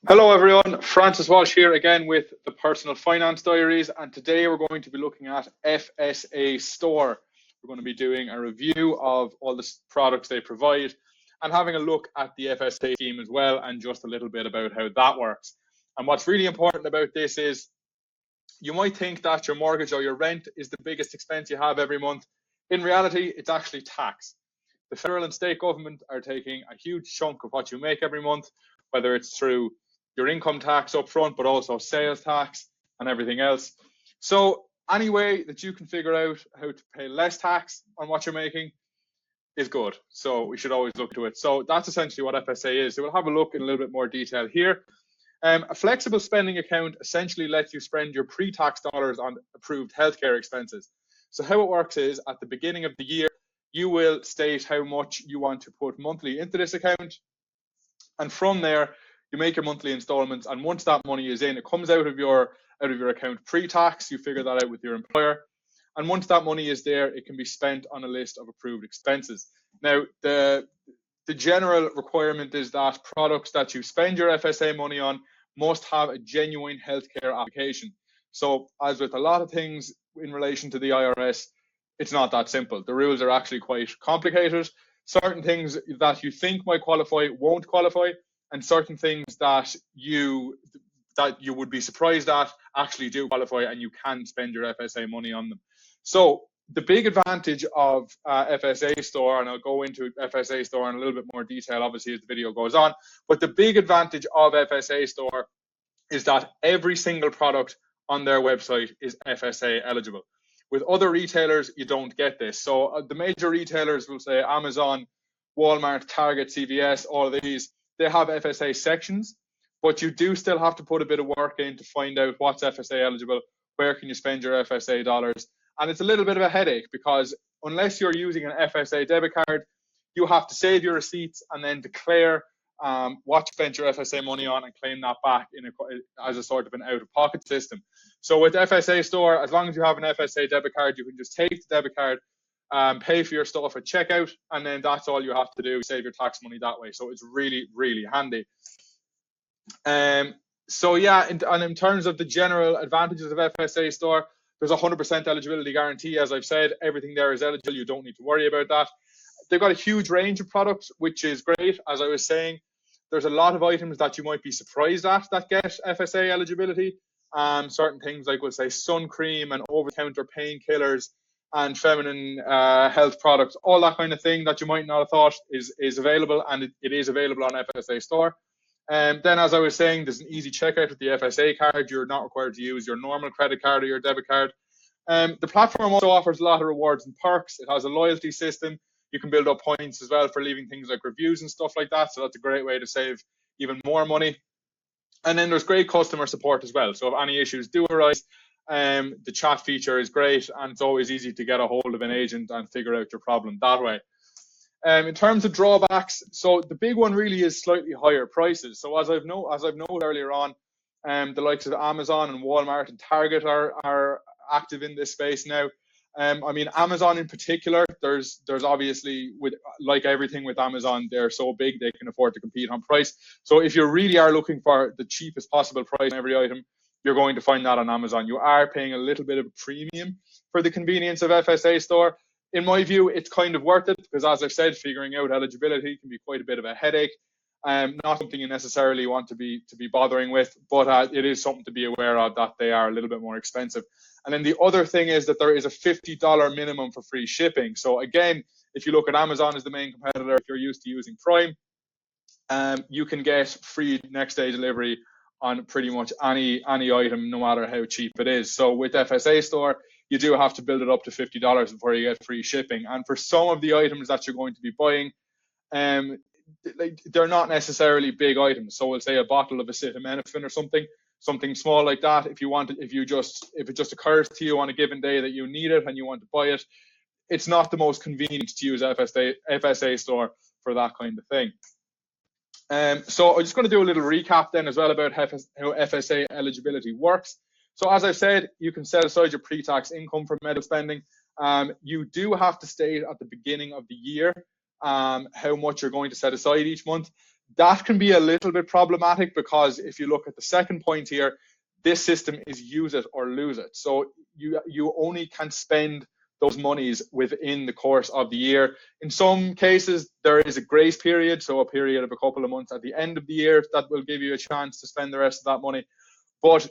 Hello everyone, Francis Walsh here again with the Personal Finance Diaries, and today we're going to be looking at FSA Store. We're going to be doing a review of all the products they provide and having a look at the FSA scheme as well, and just a little bit about how that works. And what's really important about this is you might think that your mortgage or your rent is the biggest expense you have every month. In reality, it's actually tax. The federal and state government are taking a huge chunk of what you make every month, whether it's through your income tax up front, but also sales tax and everything else. So any way that you can figure out how to pay less tax on what you're making is good. So we should always look to it. So that's essentially what FSA is. So we'll have a look in a little bit more detail here. A flexible spending account essentially lets you spend your pre-tax dollars on approved healthcare expenses. So how it works is at the beginning of the year, you will state how much you want to put monthly into this account. And from there, you make your monthly installments. And once that money is in, it comes out of your account pre-tax. You figure that out with your employer. And once that money is there, it can be spent on a list of approved expenses. Now, the general requirement is that products that you spend your FSA money on must have a genuine healthcare application. So as with a lot of things in relation to the IRS, it's not that simple. The rules are actually quite complicated. Certain things that you think might qualify won't qualify, and certain things that you would be surprised at actually do qualify, and you can spend your FSA money on them. So the big advantage of FSA Store, and I'll go into FSA Store in a little bit more detail, obviously, as the video goes on, but the big advantage of FSA Store is that every single product on their website is FSA eligible. With other retailers, you don't get this. So the major retailers will say Amazon, Walmart, Target, CVS, all of these, they have FSA sections, but you do still have to put a bit of work in to find out what's FSA eligible, where can you spend your FSA dollars. And it's a little bit of a headache because unless you're using an FSA debit card, you have to save your receipts and then declare what you spent your FSA money on and claim that back as a sort of an out-of-pocket system. So with FSA Store, as long as you have an FSA debit card, you can just take the debit card, pay for your stuff at checkout, and then that's all you have to do, save your tax money that way. So it's really, really handy. So yeah, and in terms of the general advantages of FSA Store, there's a 100% eligibility guarantee. As I've said, everything there is eligible. You don't need to worry about that. They've got a huge range of products, which is great. As I was saying, there's a lot of items that you might be surprised at that get FSA eligibility. Certain things like, we'll say, sun cream and over-the-counter painkillers and feminine health products, all that kind of thing that you might not have thought is available, and it is available on FSA Store. Then, as I was saying, there's an easy checkout with the FSA card. You're not required to use your normal credit card or your debit card. The platform also offers a lot of rewards and perks. It has a loyalty system. You can build up points as well for leaving things like reviews and stuff like that. So that's a great way to save even more money. And then there's great customer support as well. So if any issues do arise, the chat feature is great, and it's always easy to get a hold of an agent and figure out your problem that way. In terms of drawbacks, so the big one really is slightly higher prices. So as I've noted earlier on, the likes of Amazon and Walmart and Target are active in this space now. I mean, Amazon in particular, there's obviously, like everything with Amazon, they're so big they can afford to compete on price. So if you really are looking for the cheapest possible price on every item, you're going to find that on Amazon. You are paying a little bit of a premium for the convenience of FSA Store. In my view, it's kind of worth it because, as I've said, figuring out eligibility can be quite a bit of a headache. Not something you necessarily want to be bothering with, but it is something to be aware of, that they are a little bit more expensive. And then the other thing is that there is a $50 minimum for free shipping. So again, if you look at Amazon as the main competitor, if you're used to using Prime, you can get free next day delivery on pretty much any item, no matter how cheap it is. So with FSA Store, you do have to build it up to $50 before you get free shipping. And for some of the items that you're going to be buying, they're not necessarily big items. So we'll say a bottle of acetaminophen or something small like that. If it just occurs to you on a given day that you need it and you want to buy it, it's not the most convenient to use FSA Store for that kind of thing. So I'm just going to do a little recap then as well about how FSA eligibility works. So as I've said, you can set aside your pre-tax income for medical spending. You do have to state at the beginning of the year how much you're going to set aside each month. that can be a little bit problematic, because if you look at the second point here, this system is use it or lose it. So you only can spend those monies within the course of the year. In some cases, there is a grace period, so a period of a couple of months at the end of the year that will give you a chance to spend the rest of that money. But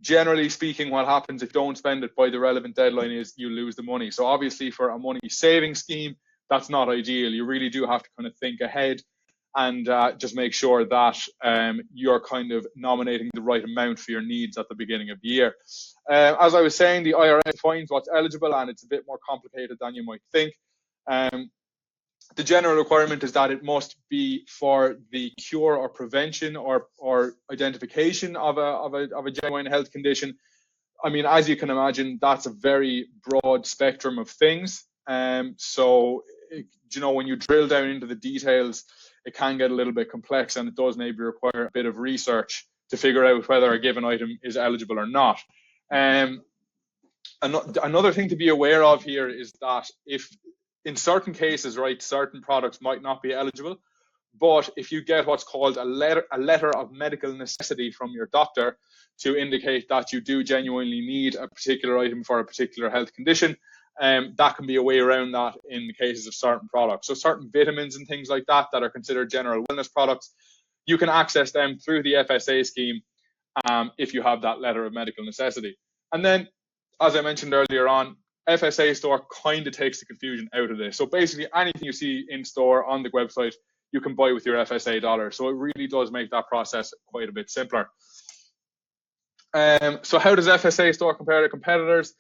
generally speaking, what happens if you don't spend it by the relevant deadline is you lose the money. So obviously for a money saving scheme, that's not ideal. You really do have to kind of think ahead and just make sure that you're kind of nominating the right amount for your needs at the beginning of the year. As I was saying, the IRS defines what's eligible, and it's a bit more complicated than you might think. The general requirement is that it must be for the cure or prevention or identification of a genuine health condition. I mean, as you can imagine, that's a very broad spectrum of things. So, when you drill down into the details, it can get a little bit complex, and it does maybe require a bit of research to figure out whether a given item is eligible or not. Another thing to be aware of here is that if in certain cases, right, certain products might not be eligible, but if you get what's called a letter of medical necessity from your doctor to indicate that you do genuinely need a particular item for a particular health condition, that can be a way around that in the cases of certain products. So certain vitamins and things like that are considered general wellness products, you can access them through the FSA scheme if you have that letter of medical necessity. And then, as I mentioned earlier on, FSA Store kind of takes the confusion out of this. So basically anything you see in store on the website, you can buy with your FSA dollar. So it really does make that process quite a bit simpler. So how does FSA Store compare to competitors?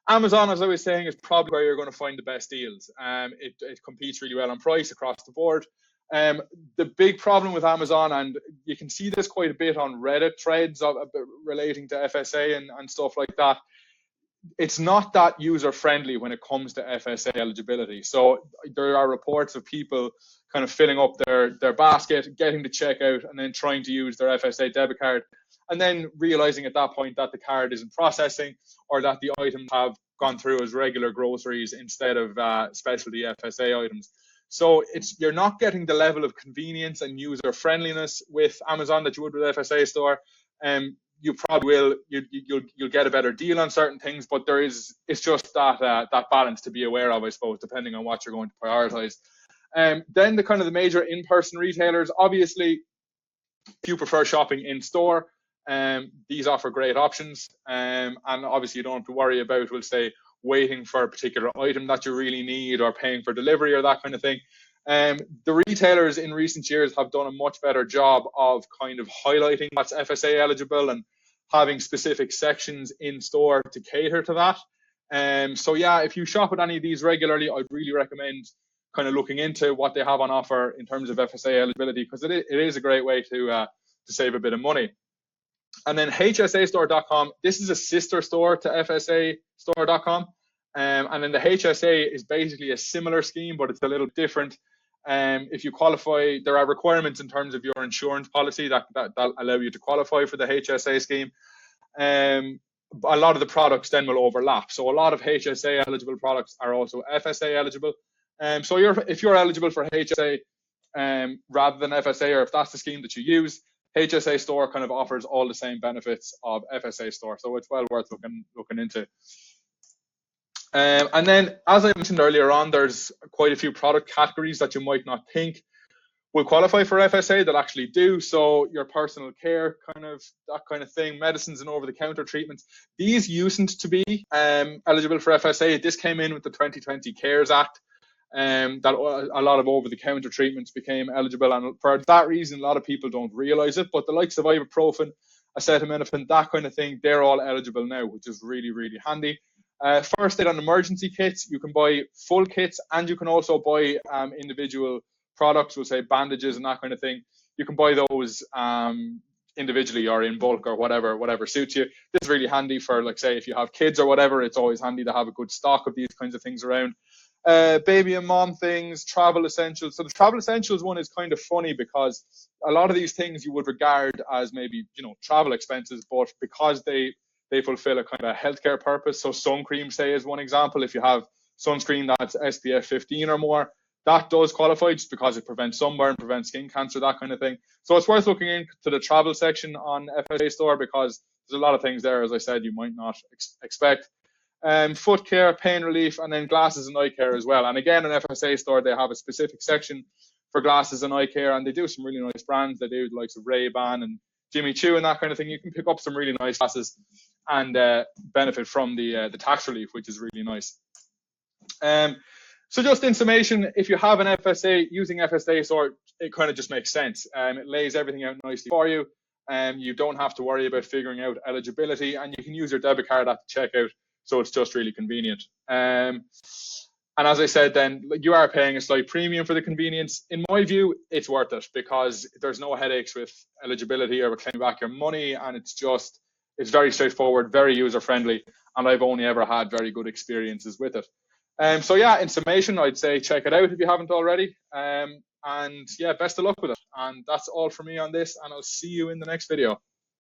Amazon, as I was saying, is probably where you're going to find the best deals. It competes really well on price across the board. The big problem with Amazon, and you can see this quite a bit on Reddit threads relating to FSA and stuff like that, it's not that user friendly when it comes to FSA eligibility. So there are reports of people kind of filling up their basket, getting to checkout, and then trying to use their FSA debit card, and then realizing at that point that the card isn't processing, or that the items have gone through as regular groceries instead of specialty FSA items. So you're not getting the level of convenience and user friendliness with Amazon that you would with FSA Store. You probably will. You'll get a better deal on certain things, but it's just that balance to be aware of, I suppose, depending on what you're going to prioritize. Then the kind of the major in-person retailers, obviously, if you prefer shopping in store, these offer great options, and obviously you don't have to worry about, we'll say, waiting for a particular item that you really need or paying for delivery or that kind of thing. The retailers in recent years have done a much better job of kind of highlighting what's FSA eligible and having specific sections in store to cater to that. So yeah, if you shop at any of these regularly, I'd really recommend kind of looking into what they have on offer in terms of FSA eligibility, because it is a great way to save a bit of money. And then HSAstore.com, this is a sister store to FSAstore.com. And then the HSA is basically a similar scheme, but it's a little different. If you qualify, there are requirements in terms of your insurance policy that allow you to qualify for the HSA scheme. A lot of the products then will overlap. So a lot of HSA eligible products are also FSA eligible. So if you're eligible for HSA rather than FSA, or if that's the scheme that you use, HSA Store kind of offers all the same benefits of FSA Store. So it's well worth looking into. And then, as I mentioned earlier on, there's quite a few product categories that you might not think will qualify for FSA that actually do. So your personal care, that kind of thing, medicines and over-the-counter treatments. These usedn't to be eligible for FSA. This came in with the 2020 CARES Act, that a lot of over-the-counter treatments became eligible. And for that reason, a lot of people don't realize it. But the likes of ibuprofen, acetaminophen, that kind of thing, they're all eligible now, which is really, really handy. First aid and emergency kits, you can buy full kits, and you can also buy individual products, we'll say bandages and that kind of thing. You can buy those individually or in bulk or whatever suits you. This is really handy for, like, say, if you have kids or whatever, it's always handy to have a good stock of these kinds of things around. Baby and mom things, travel essentials. So the travel essentials one is kind of funny, because a lot of these things you would regard as maybe, travel expenses, but because they fulfill a kind of a healthcare purpose. So sun cream, say, is one example. If you have sunscreen that's SPF 15 or more, that does qualify just because it prevents sunburn, prevents skin cancer, that kind of thing. So it's worth looking into the travel section on FSA Store because there's a lot of things there, as I said, you might not expect. Foot care, pain relief, and then glasses and eye care as well. And again, in FSA Store, they have a specific section for glasses and eye care, and they do some really nice brands. They do the likes of Ray-Ban and Jimmy Choo and that kind of thing. You can pick up some really nice glasses and benefit from the tax relief, which is really nice. So just in summation, if you have an FSA, using FSA Store, it kind of just makes sense. It lays everything out nicely for you. You don't have to worry about figuring out eligibility, and you can use your debit card at the checkout. So it's just really convenient. And as I said, then you are paying a slight premium for the convenience. In my view, it's worth it because there's no headaches with eligibility or claiming back your money, and it's very straightforward, very user friendly, and I've only ever had very good experiences with it. So yeah, in summation, I'd say check it out if you haven't already. And yeah, best of luck with it. And that's all for me on this, and I'll see you in the next video.